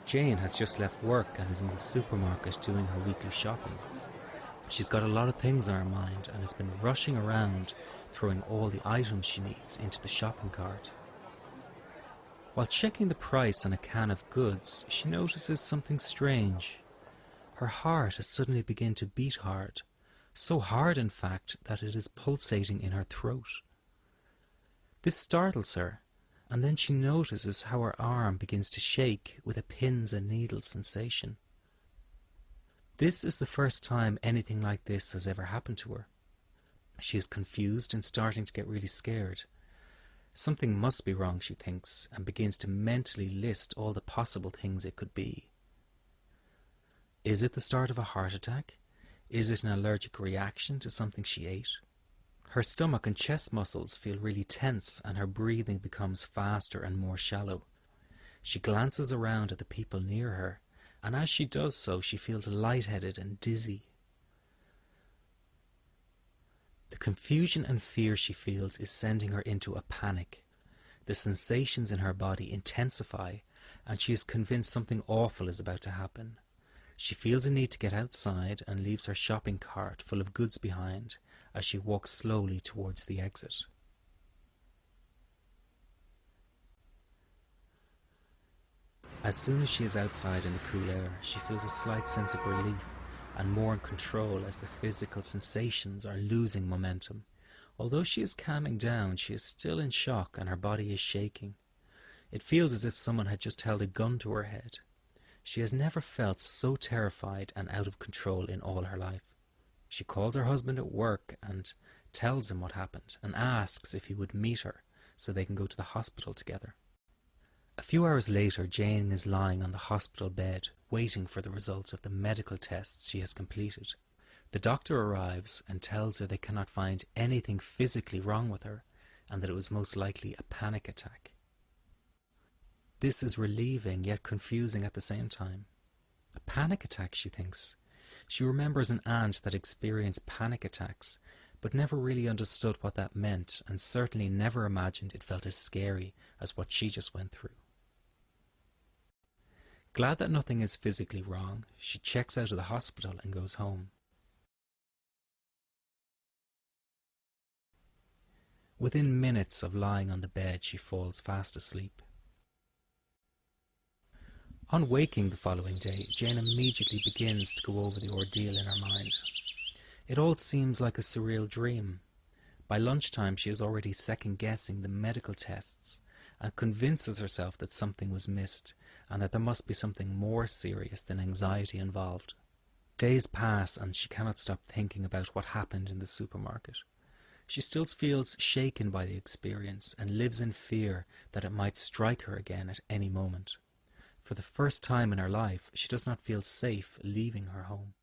Jane has just left work and is in the supermarket doing her weekly shopping. She's got a lot of things on her mind and has been rushing around, throwing all the items she needs into the shopping cart. While checking the price on a can of goods, she notices something strange. Her heart has suddenly begun to beat hard, so hard in fact that it is pulsating in her throat. This startles her, and then she notices how her arm begins to shake with a pins and needles sensation. This is the first time anything like this has ever happened to her. She is confused and starting to get really scared. Something must be wrong, she thinks, and begins to mentally list all the possible things it could be. Is it the start of a heart attack? Is it an allergic reaction to something she ate? Her stomach and chest muscles feel really tense and her breathing becomes faster and more shallow. She glances around at the people near her, and as she does so she feels lightheaded and dizzy. The confusion and fear she feels is sending her into a panic. The sensations in her body intensify, and she is convinced something awful is about to happen. She feels a need to get outside and leaves her shopping cart full of goods behind as she walks slowly towards the exit. As soon as she is outside in the cool air, she feels a slight sense of relief and more in control as the physical sensations are losing momentum. Although she is calming down, she is still in shock and her body is shaking. It feels as if someone had just held a gun to her head. She has never felt so terrified and out of control in all her life. She calls her husband at work and tells him what happened and asks if he would meet her so they can go to the hospital together. A few hours later, Jane is lying on the hospital bed, waiting for the results of the medical tests she has completed. The doctor arrives and tells her they cannot find anything physically wrong with her, and that it was most likely a panic attack. This is relieving yet confusing at the same time. A panic attack, she thinks. She remembers an aunt that experienced panic attacks, but never really understood what that meant, and certainly never imagined it felt as scary as what she just went through. Glad that nothing is physically wrong, she checks out of the hospital and goes home. Within minutes of lying on the bed, she falls fast asleep. On waking the following day, Jane immediately begins to go over the ordeal in her mind. It all seems like a surreal dream. By lunchtime, she is already second-guessing the medical tests and convinces herself that something was missed and that there must be something more serious than anxiety involved. Days pass and she cannot stop thinking about what happened in the supermarket. She still feels shaken by the experience and lives in fear that it might strike her again at any moment. For the first time in her life, she does not feel safe leaving her home.